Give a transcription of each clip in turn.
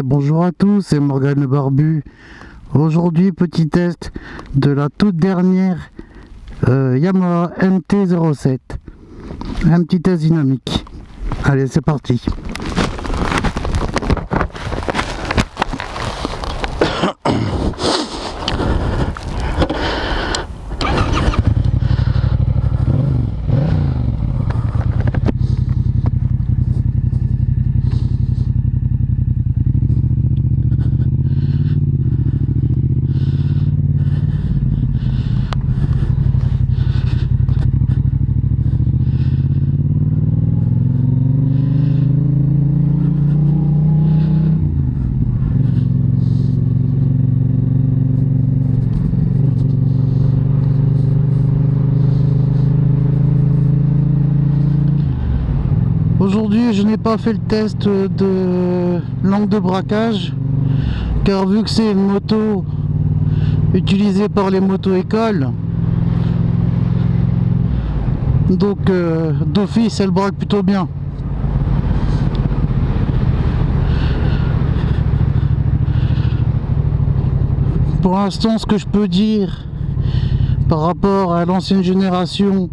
Bonjour à tous, c'est Morgane le Barbu. Aujourd'hui, petit test de la toute dernière Yamaha MT-07. Un petit test dynamique. Allez, c'est parti. Aujourd'hui, je n'ai pas fait le test de l'angle de braquage, car vu que c'est une moto utilisée par les moto-écoles, donc d'office elle braque plutôt bien. Pour l'instant, ce que je peux dire par rapport à l'ancienne génération,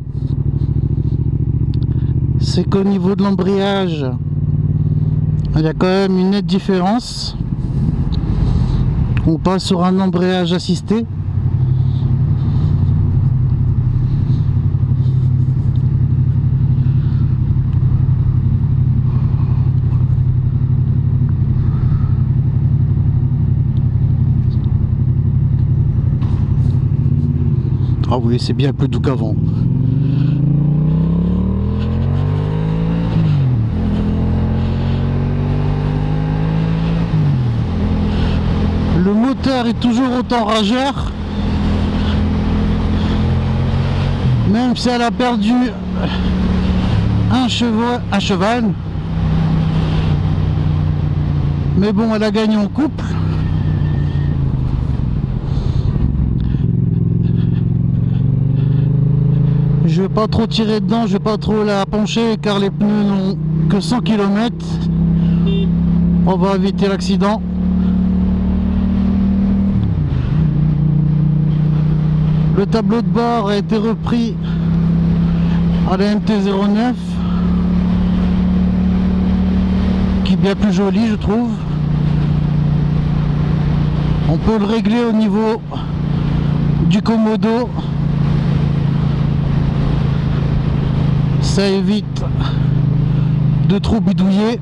c'est qu'au niveau de l'embrayage, il y a quand même une nette différence. On passe sur un embrayage assisté. Ah oui, c'est bien plus doux qu'avant. Le moteur est toujours autant rageur, même si elle a perdu un cheval, mais bon, elle a gagné en couple. Je vais pas trop tirer dedans, je vais pas trop la pencher car les pneus n'ont que 100 km. On va éviter l'accident. Le tableau de bord a été repris à la MT-09, qui est bien plus joli, je trouve. On peut le régler au niveau du commodo. Ça évite de trop bidouiller.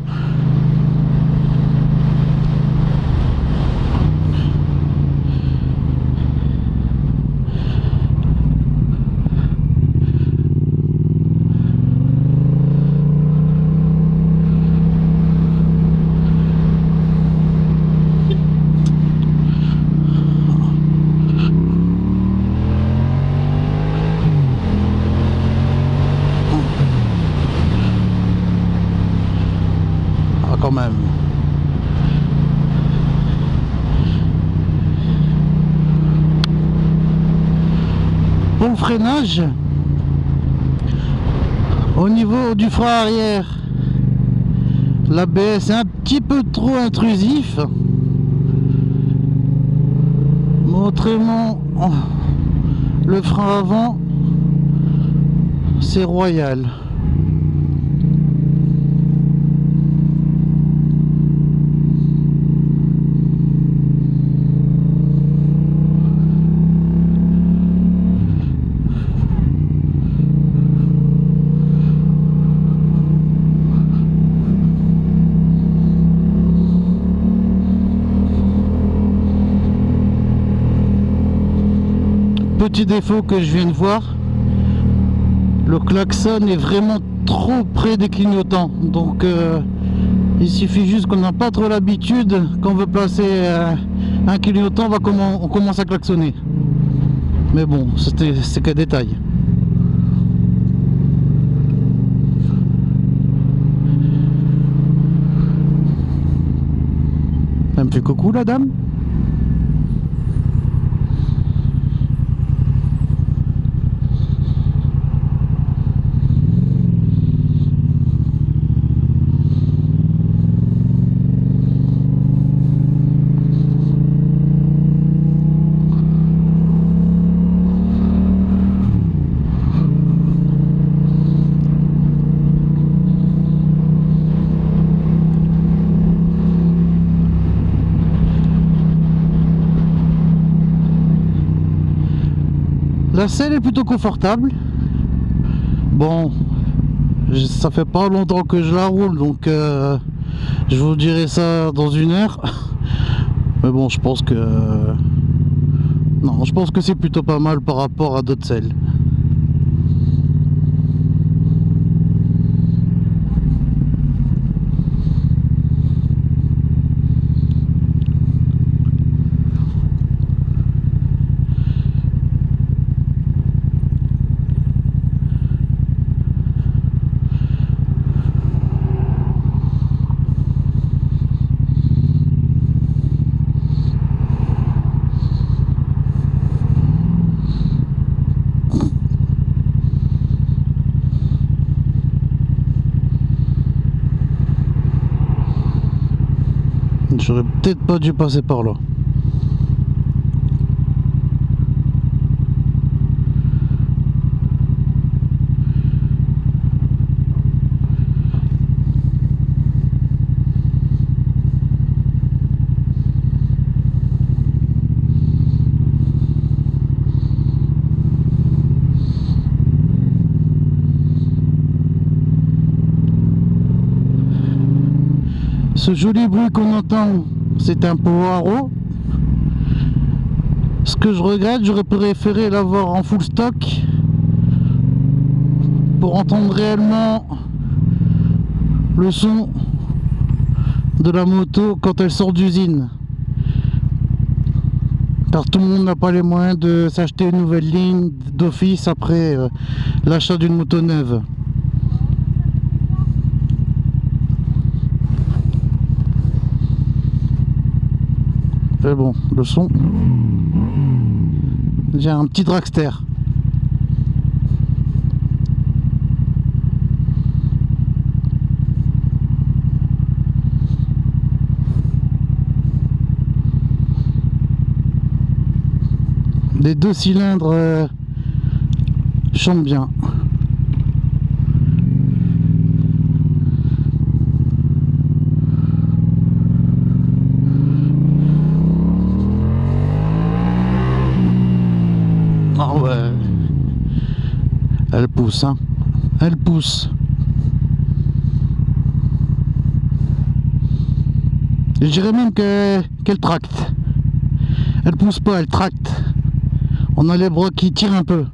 Quand même. Pour le freinage, au niveau du frein arrière, l'ABS est un petit peu trop intrusif. Mais autrement, le frein avant, c'est royal. Petit défaut que je viens de voir, le klaxon est vraiment trop près des clignotants, donc il suffit juste qu'on n'a pas trop l'habitude. Quand on veut placer un clignotant, on commence à klaxonner, mais bon, c'est qu'un détail. Elle me fait coucou la dame. La selle est plutôt confortable. Bon, ça fait pas longtemps que je la roule, donc je vous dirai ça dans une heure. Mais bon, je pense que non, je pense que c'est plutôt pas mal par rapport à d'autres selles. J'aurais peut-être pas dû passer par là. Ce joli bruit qu'on entend, c'est un Powaro. Ce que je regrette, j'aurais préféré l'avoir en full stock pour entendre réellement le son de la moto quand elle sort d'usine. Car tout le monde n'a pas les moyens de s'acheter une nouvelle ligne d'office après l'achat d'une moto neuve. Mais bon, le son, j'ai un petit dragster. Les 2 cylindres chantent bien. Ah ouais, elle pousse, hein. Elle pousse. Je dirais même qu'elle tracte. Elle pousse pas, elle tracte. On a les bras qui tirent un peu.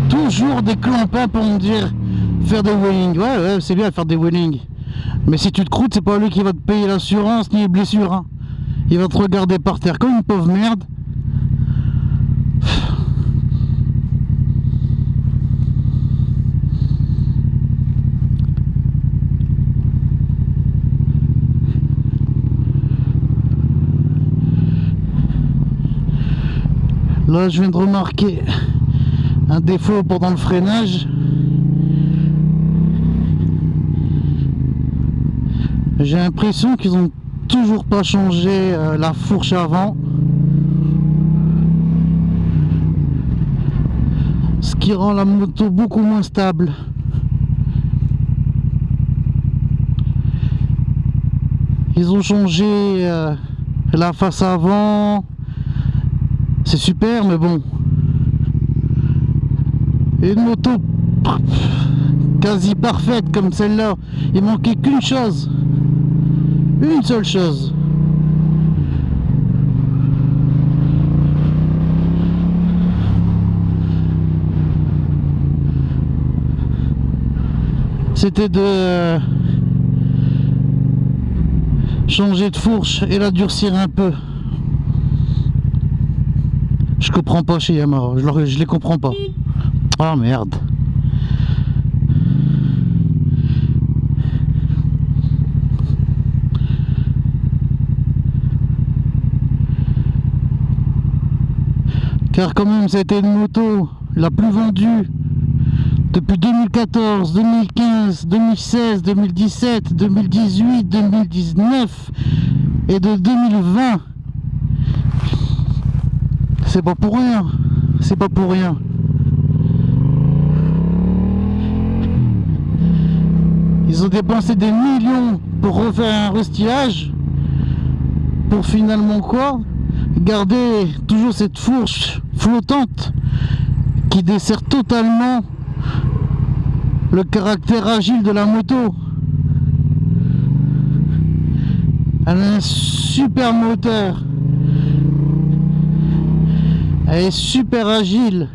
Toujours des clampins pour me dire faire des wheelings. Ouais, c'est bien faire des wheelings. Mais si tu te croûtes, c'est pas lui qui va te payer l'assurance ni les blessures. Hein. Il va te regarder par terre comme une pauvre merde. Là, je viens de remarquer un défaut pendant le freinage. J'ai l'impression qu'ils ont toujours pas changé la fourche avant, ce qui rend la moto beaucoup moins stable. Ils ont changé la face avant, c'est super, mais bon, une moto quasi parfaite comme celle-là, il manquait qu'une chose, une seule chose. C'était de changer de fourche et la durcir un peu. Je comprends pas chez Yamaha, je les comprends pas. Oh merde. Car quand même c'était une moto la plus vendue depuis 2014, 2015, 2016, 2017, 2018, 2019 et de 2020. C'est pas pour rien, c'est pas pour rien. Ils ont dépensé des millions pour refaire un restylage, pour finalement quoi? Garder toujours cette fourche flottante qui dessert totalement le caractère agile de la moto. Elle a un super moteur, elle est super agile,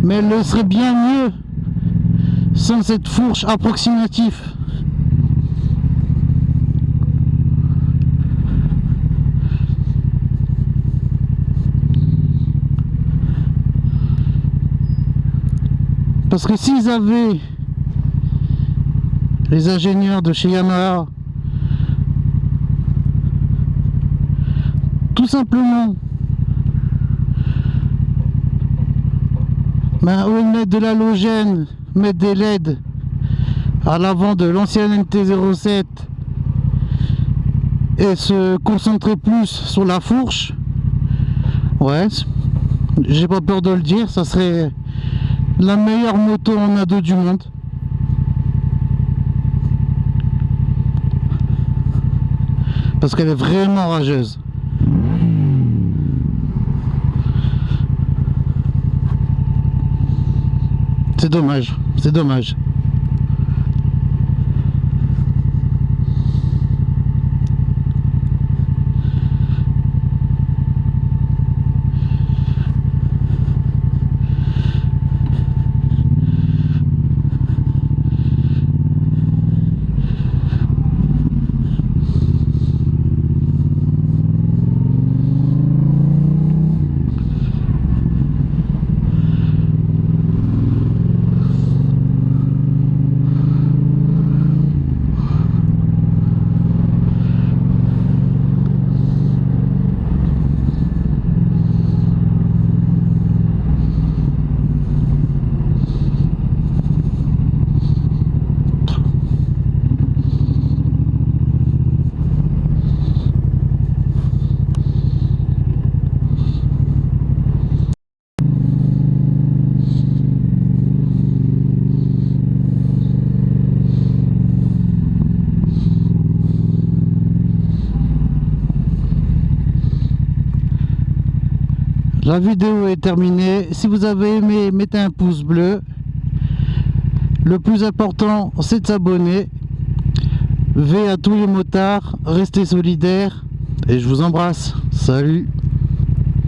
mais elle le serait bien mieux sans cette fourche approximative. Parce que s'ils avaient, les ingénieurs de chez Yamaha, tout simplement, au lieu de mettre de l'halogène, mettre des LED à l'avant de l'ancienne MT-07 et se concentrer plus sur la fourche, ouais, j'ai pas peur de le dire, ça serait la meilleure moto en ado du monde. Parce qu'elle est vraiment rageuse. C'est dommage, c'est dommage. La vidéo est terminée. Si vous avez aimé, mettez un pouce bleu. Le plus important, c'est de s'abonner. V à tous les motards, restez solidaires et je vous embrasse. Salut!